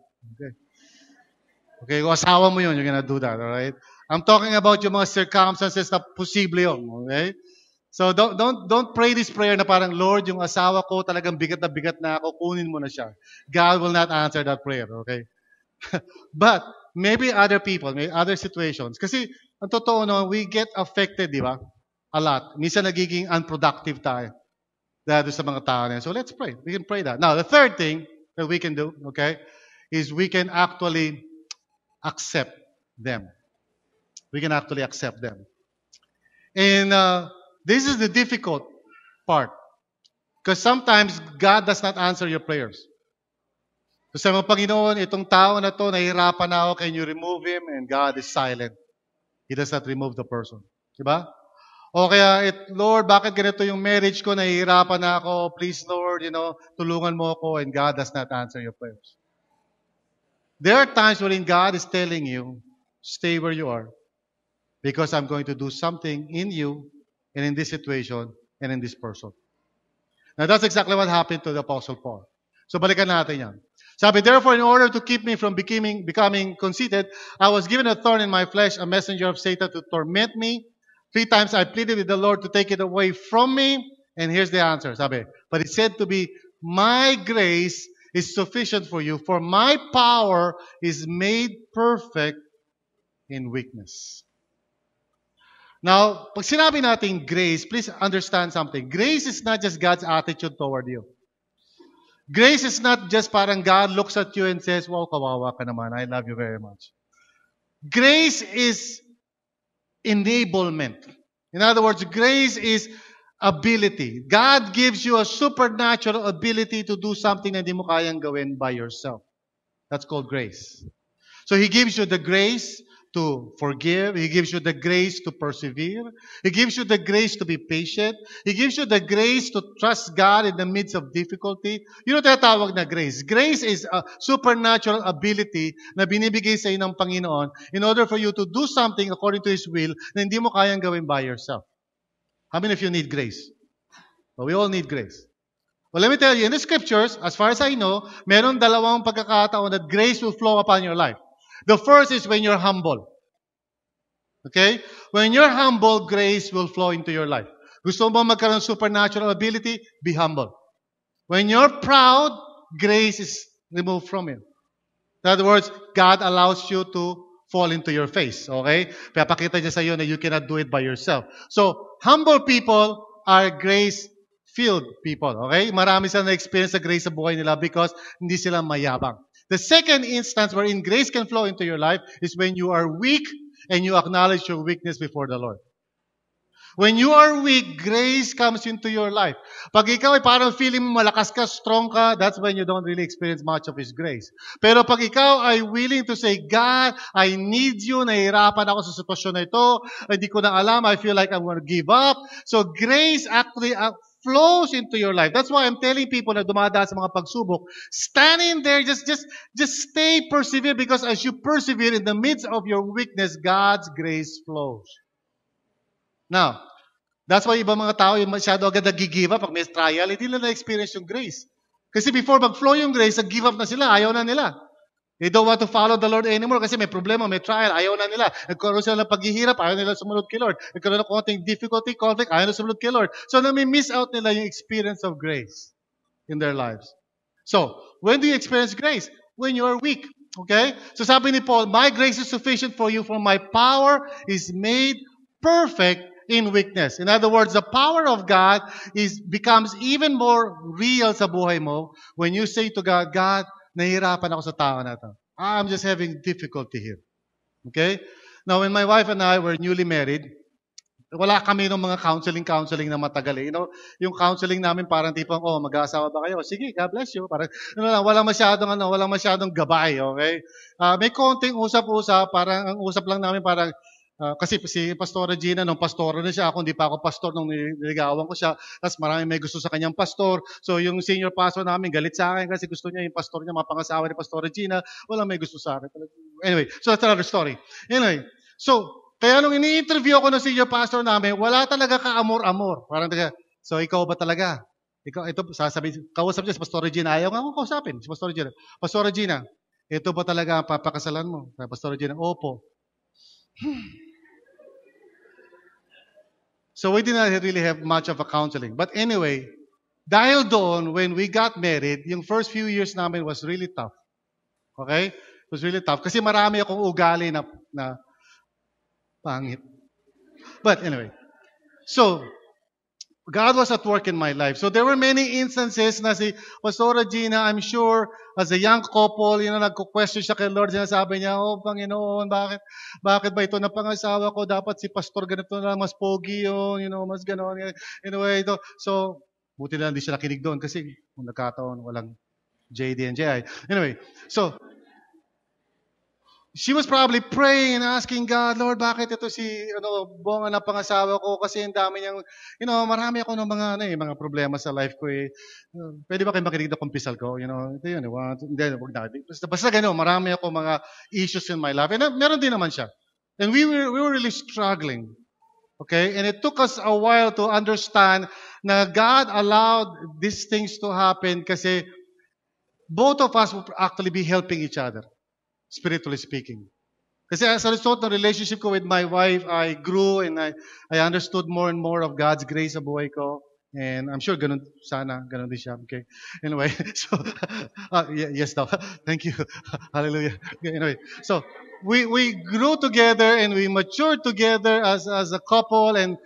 Okay, kung asawa mo yun, you're gonna do that, alright? I'm talking about yung mga circumstances na posible yun, okay? So, don't pray this prayer na parang, Lord, yung asawa ko talagang bigat na ako, kunin mo na siya. God will not answer that prayer, okay? But, maybe other people, maybe other situations. Kasi, ang totoo we get affected, di ba? A lot. Minsan nagiging unproductive tayo dahil sa mga tao na. So let's pray. We can pray that. Now, the third thing that we can do, okay, is we can actually accept them. We can actually accept them. And this is the difficult part. Because sometimes God does not answer your prayers. So sa mga Panginoon, itong tao na to, nahihirapan na ako, can you remove him? And God is silent. He does not remove the person. Diba? O kaya, Lord, bakit ganito yung marriage ko? Nahihirapan na ako. Please, Lord, tulungan mo ako. And God does not answer your prayers. There are times wherein God is telling you, stay where you are. Because I'm going to do something in you and in this situation and in this person. Now, that's exactly what happened to the Apostle Paul. So balikan natin yan. Sabi, therefore, in order to keep me from becoming conceited, I was given a thorn in my flesh, a messenger of Satan to torment me. 3 times I pleaded with the Lord to take it away from me. And here's the answer. Sabi, but it said to be, my grace is sufficient for you, for my power is made perfect in weakness. Now, pag sinabi natin grace, please understand something. Grace is not just God's attitude toward you. Grace is not just parang God looks at you and says, wow, kawawa ka naman. I love you very much. Grace is enablement. In other words, grace is ability. God gives you a supernatural ability to do something na hindi mo kayang gawin by yourself. That's called grace. So He gives you the grace to forgive. He gives you the grace to persevere. He gives you the grace to be patient. He gives you the grace to trust God in the midst of difficulty. Yun ang tinatawag na grace. Grace is a supernatural ability na binibigay sa iyo ng Panginoon in order for you to do something according to His will na hindi mo kayang gawin by yourself. How many of you need grace? Well, we all need grace. Well, let me tell you, in the scriptures, as far as I know, meron dalawang pagkakataon that grace will flow upon your life. The first is when you're humble. Okay? When you're humble, grace will flow into your life. Gusto mo magkaroon ng supernatural ability? Be humble. When you're proud, grace is removed from you. In other words, God allows you to fall into your face. Okay? Papakita niya sa iyo na you cannot do it by yourself. So, humble people are grace-filled people. Okay? Marami silang na-experience sa grace sa buhay nila because hindi sila mayabang. The second instance wherein grace can flow into your life is when you are weak and you acknowledge your weakness before the Lord. When you are weak, grace comes into your life. Pag ikaw ay parang feeling mo malakas ka, strong ka, that's when you don't really experience much of His grace. Pero pag ikaw ay willing to say, God, I need you, nahihirapan ako sa sitwasyon na ito, hindi ko na alam, I feel like I'm going to give up. So grace actually flows into your life. That's why I'm telling people na dumadaan sa mga pagsubok, stand in there, just stay persevere because as you persevere in the midst of your weakness, God's grace flows. Now, that's why ibang mga tao yung masyado agad nag-give up pag may trial, hindi nila na-experience yung grace. Kasi before mag-flow yung grace, nag-give up na sila, ayaw na nila. They don't want to follow the Lord anymore kasi may problema, may trial, ayaw na nila. Nagkaroon sila ng paghihirap, ayaw nila sumunod kay Lord. Nagkaroon ng konting difficulty, conflict, ayaw na sumunod kay Lord. So, nami-miss out nila yung experience of grace in their lives. So, when do you experience grace? When you are weak. Okay? So, sabi ni Paul, my grace is sufficient for you, for my power is made perfect in weakness. In other words, the power of God becomes even more real sa buhay mo when you say to God, God, nahihirapan ako sa tao na ito. I'm just having difficulty here. Okay? Now, when my wife and I were newly married, wala kami ng mga counseling na matagal. You know, yung counseling namin parang tipong, mag-aasawa ba kayo? Sige, God bless you. Parang, walang masyadong gabay, okay? May konting usap-usap, parang ang usap lang namin parang, kasi si Pastora Gina, nung pastora na siya, ako hindi pa ako pastor nung niligawan ko siya. Tapos marami may gusto sa kanyang pastor. So yung senior pastor namin galit sa akin kasi gusto niya yung pastor niya, mapangasawa ni Pastora Gina. Wala may gusto sa akin. Anyway, so that's another story. Anyway, so kaya nung ini-interview ako ng senior pastor namin, wala talaga ka-amor-amor. Parang talaga, so ikaw ba talaga? Ikaw, ito, kausap niya si Pastora Gina. Ayaw nga akong kausapin, si Pastora Gina. Pastora Gina, ito ba talaga ang papakasalan mo? Pastora Gina, opo. So we did not really have much of a counseling. But anyway, dahil doon, when we got married, yung first few years namin was really tough. Okay? It was really tough. Kasi marami akong ugali na pangit. But anyway, so God was at work in my life. So there were many instances na si Pastora Gina, I'm sure, as a young couple, nagko-question siya kay Lord, sinasabi niya, Panginoon, bakit ba ito na pangasawa ko? Dapat si pastor ganito na mas pogi yun, mas ganon. Anyway, so, buti na hindi siya nakinig doon kasi kung nagkataon, walang JD and JI. Anyway, so, she was probably praying and asking God, Lord, bakit ito si Bong na pangasawa ko kasi ang dami niyang, marami ako ng mga problema sa life ko eh. Pwede ba kayo makinig na kumpisal ko? Ito yun, wag na. Basta gano'n, marami ako mga issues in my life. And meron din naman siya. And we were really struggling. Okay? And it took us a while to understand na God allowed these things to happen kasi both of us will actually be helping each other, spiritually speaking. Kasi as a result ng relationship ko with my wife, I grew and I understood more and more of God's grace sa buhay ko. And I'm sure ganun din siya. Okay. Anyway, so, yes daw. Thank you. Hallelujah. Okay, anyway, so, we grew together and we matured together as a couple, and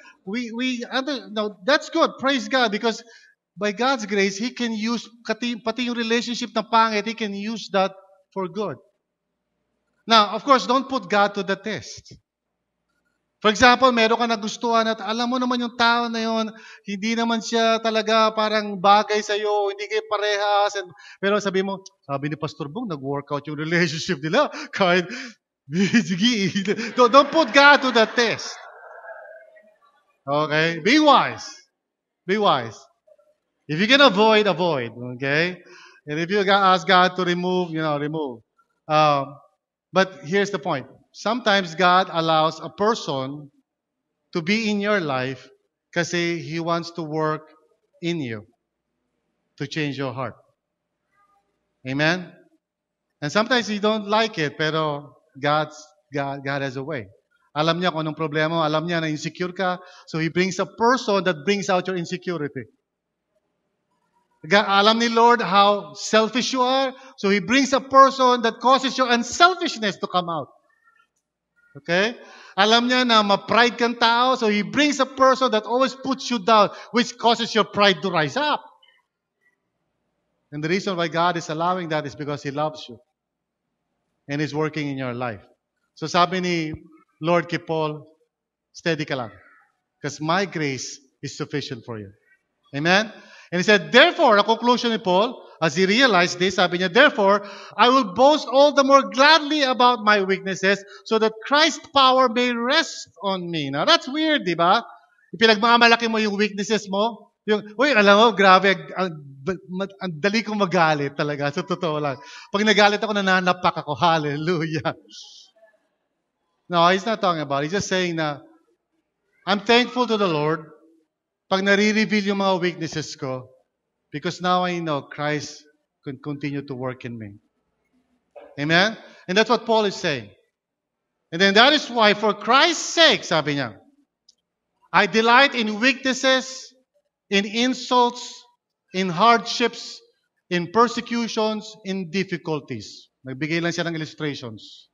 no, that's good. Praise God, because by God's grace, He can use, pati yung relationship na pangit, He can use that for good. Now, of course, don't put God to the test. For example, meron ka nagustuhan at alam mo naman yung tao na yun, hindi naman siya talaga parang bagay sa'yo, hindi kayo parehas. Pero sabi ni Pastor Bong, nag-workout yung relationship nila. Kahit, sige, don't put God to the test. Okay? Be wise. Be wise. If you can avoid. Okay? And if you ask God to remove, remove. But here's the point. Sometimes God allows a person to be in your life kasi He wants to work in you to change your heart. Amen? And sometimes you don't like it, pero God has a way. Alam niya kung anong problema mo. Alam niya na insecure ka. So He brings a person that brings out your insecurity. Alam ni Lord how selfish you are. So He brings a person that causes your unselfishness to come out. Okay? Alam niya na ma-pride kang tao. So He brings a person that always puts you down, which causes your pride to rise up. And the reason why God is allowing that is because He loves you. And He's working in your life. So sabi ni Lord kay Paul, steady ka lang. Because my grace is sufficient for you. Amen? And he said, therefore, a conclusion ni Paul, as he realized this, sabi niya, therefore, I will boast all the more gladly about my weaknesses so that Christ's power may rest on me. Now, that's weird, di ba? Pinagmamalaki mo yung weaknesses mo. Alam mo, grabe, ang dali kong magalit talaga. Sa totoo lang. Pag nagalit ako, nananapak ako. Hallelujah. No, he's not talking about it. He's just saying na, I'm thankful to the Lord pag nare-reveal yung mga weaknesses ko, because now I know Christ can continue to work in me. Amen? And that's what Paul is saying. And then that is why, for Christ's sake, sabi niya, I delight in weaknesses, in insults, in hardships, in persecutions, in difficulties. Nagbigay lang siya ng illustrations.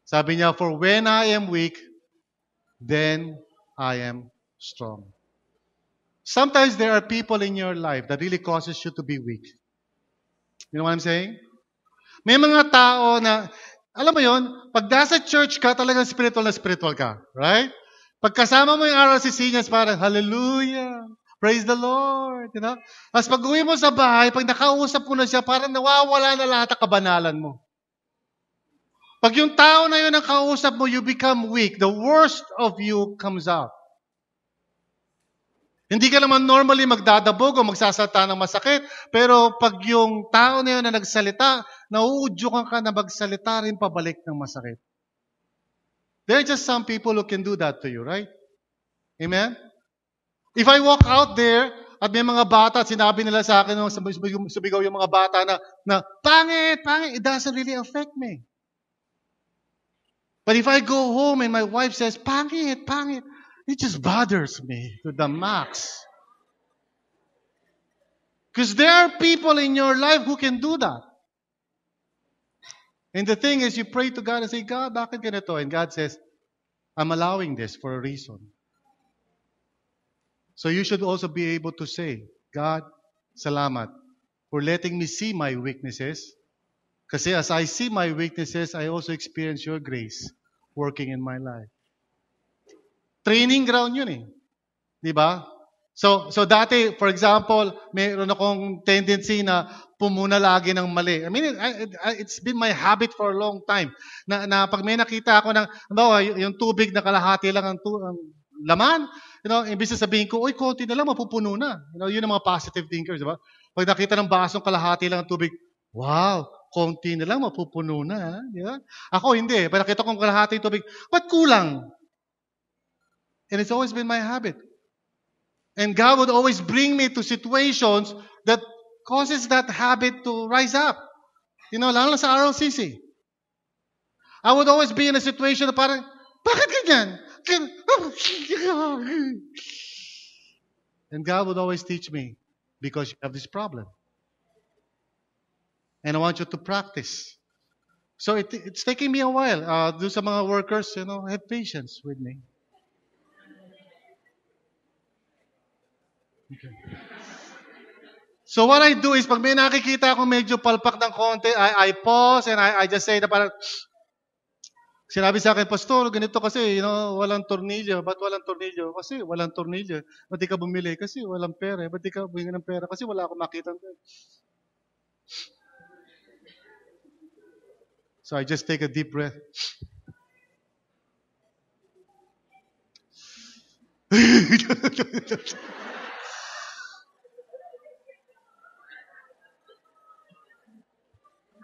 Sabi niya, for when I am weak, then I am strong. Sometimes there are people in your life that really causes you to be weak. You know what I'm saying? May mga tao na, alam mo yon, pag nasa church ka, talagang spiritual na spiritual ka. Right? Pag kasama mo yung RLCC niya, parang, hallelujah, praise the Lord. You know? As pag uwi mo sa bahay, pag nakausap mo na siya, parang nawawala na lahat ang kabanalan mo. Pag yung tao na yun ang kausap mo, you become weak. The worst of you comes out. Hindi ka naman normally magdadabog o magsasalita ng masakit, pero pag yung tao na yun na nagsalita, nauudyukan ka na magsalita rin pabalik ng masakit. There are just some people who can do that to you, right? Amen? If I walk out there at may mga bata at sinabi nila sa akin, sumigaw yung mga bata na pangit, it doesn't really affect me. But if I go home and my wife says, pangit, it just bothers me to the max. Because there are people in your life who can do that. And the thing is, you pray to God and say, God, bakit ganito? And God says, I'm allowing this for a reason. So you should also be able to say, God, salamat for letting me see my weaknesses. Kasi as I see my weaknesses, I also experience your grace working in my life. Training ground yun eh. Di ba? So dati, for example, mayroon akong tendency na pumuna lagi ng mali. I mean, it's been my habit for a long time. Na pag may nakita ako ng, yung tubig na kalahati lang ang laman, imbis na sabihin ko, konti na lang, mapupuno na. Yun ang mga positive thinkers, di ba? Pag nakita ng basong kalahati lang ang tubig, wow, konti na lang, mapupuno na. Di ba? Ako hindi. Pag nakita kong kalahati yung tubig, ba't kulang? And it's always been my habit. And God would always bring me to situations that causes that habit to rise up. Lalo na sa RLCC. I would always be in a situation na parang, bakit ganyan? And God would always teach me, because you have this problem. And I want you to practice. So it's taking me a while. Do sa mga workers, have patience with me. Okay. So what I do is, pag may nakikita akong medyo palpak ng konti, I pause and I just say na parang, sinabi sa akin, Pastor, ganito kasi, walang tornilyo. Ba't walang tornilyo? Kasi walang tornilyo. Ba't di ka bumili? Kasi walang pera. Ba't di ka bumili ng pera? Kasi wala akong makita. So I just take a deep breath.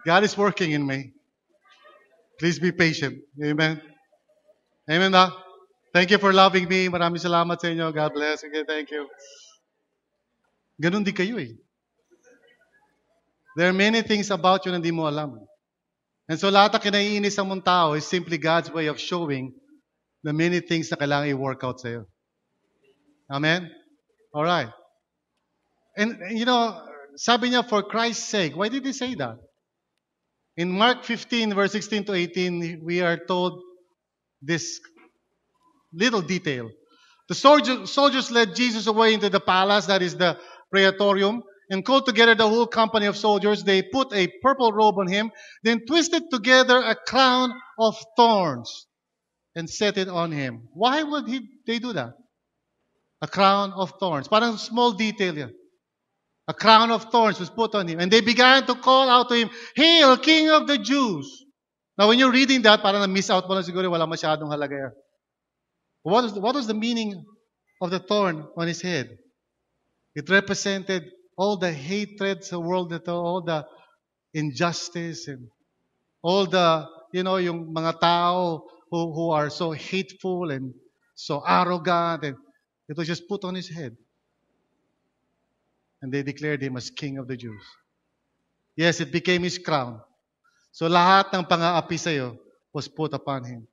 God is working in me. Please be patient. Amen. Amen ba? Thank you for loving me. Maraming salamat sa inyo. God bless. Okay, thank you. Ganun di kayo eh. There are many things about you na hindi mo alam. And so lahat ng kinaiinis sa mong tao is simply God's way of showing the many things na kailangan i-work out sa'yo. Amen? Alright. And sabi niya, for Christ's sake. Why did he say that? In Mark 15, verse 16 to 18, we are told this little detail. The soldiers led Jesus away into the palace, that is the praetorium, and called together the whole company of soldiers. They put a purple robe on him, then twisted together a crown of thorns and set it on him. Why would they do that? A crown of thorns. Parang small detail yan. A crown of thorns was put on him. And they began to call out to him, Hail, King of the Jews! Now, when you're reading that, parang na-miss out mo lang siguro, wala masyadong halaga yan. What was the meaning of the thorn on his head? It represented all the hatred sa world nito, all the injustice, and all the, yung mga tao who are so hateful and so arrogant, and it was just put on his head. And they declared him as King of the Jews. Yes, it became his crown. So lahat ng pang-aapi sa'yo was put upon him.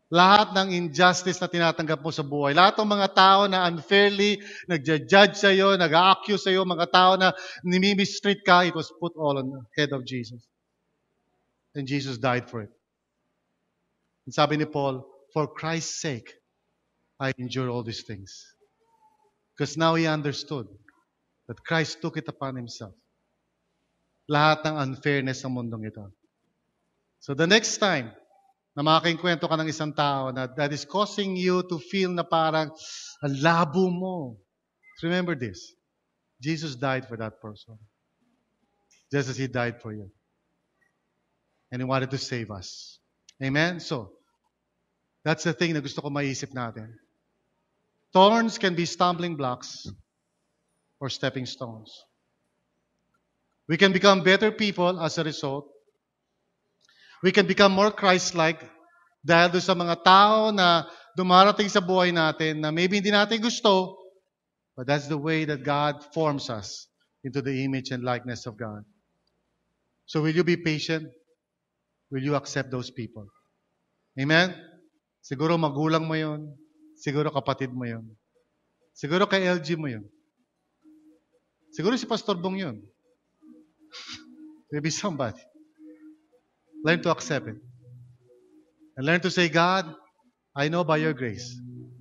Lahat ng injustice na tinatanggap mo sa buhay, lahat ng mga tao na unfairly nagja-judge sa'yo, nag-accuse sa'yo, mga tao na nimimistreat ka, it was put all on the head of Jesus. And Jesus died for it. And sabi ni Paul, for Christ's sake, I endure all these things. Because now he understood that Christ took it upon himself. Lahat ng unfairness ng mundong ito. So the next time na makakikwento ka ng isang tao na that is causing you to feel na parang ang labo mo, remember this. Jesus died for that person. Just as he died for you. And he wanted to save us. Amen? So, that's the thing na gusto ko maisip natin. Thorns can be stumbling blocks or stepping stones. We can become better people as a result. We can become more Christ-like dahil doon sa mga tao na dumarating sa buhay natin na maybe hindi natin gusto, but that's the way that God forms us into the image and likeness of God. So will you be patient? Will you accept those people? Amen? Siguro magulang mo yun. Siguro kapatid mo yun. Siguro kay LG mo yun. Siguro si Pastor Bong yun. Maybe somebody. Learn to accept it. And learn to say, God, I know by your grace,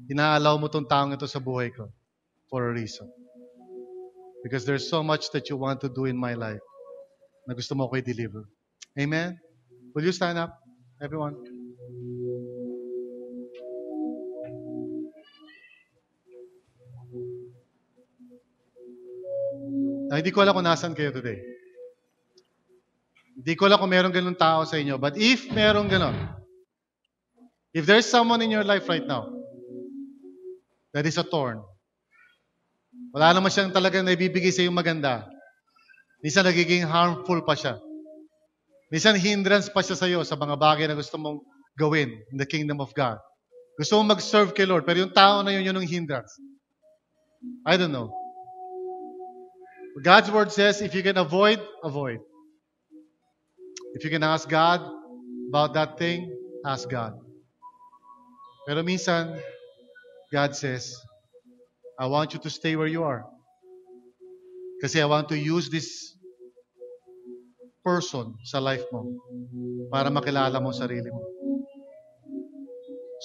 inaalaw mo tong taong ito sa buhay ko for a reason. Because there's so much that you want to do in my life na gusto mo ko i-deliver. Amen? Will you stand up, everyone? Hindi ko alam kung nasan kayo today. Hindi ko alam kung meron ganun tao sa inyo. But if meron ganun, if there's someone in your life right now that is a thorn, wala naman siyang talagang naibibigay sa iyo maganda. Minsan nagiging harmful pa siya. Minsan hindrance pa siya sa iyo sa mga bagay na gusto mong gawin in the kingdom of God. Gusto mong mag-serve kay Lord, pero yung tao na yun yung hindrance. I don't know. God's word says, if you can avoid, avoid. If you can ask God about that thing, ask God. Pero minsan, God says, I want you to stay where you are. Kasi I want to use this person sa life mo para makilala mo sarili mo.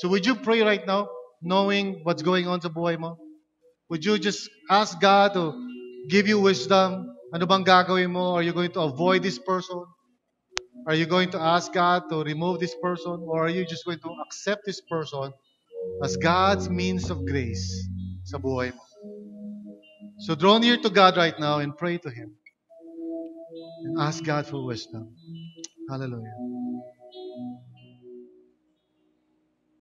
So would you pray right now, knowing what's going on sa buhay mo? Would you just ask God to give you wisdom? Ano bang gagawin mo? Are you going to avoid this person? Are you going to ask God to remove this person? Or are you just going to accept this person as God's means of grace sa buhay mo? So draw near to God right now and pray to Him. And ask God for wisdom. Hallelujah.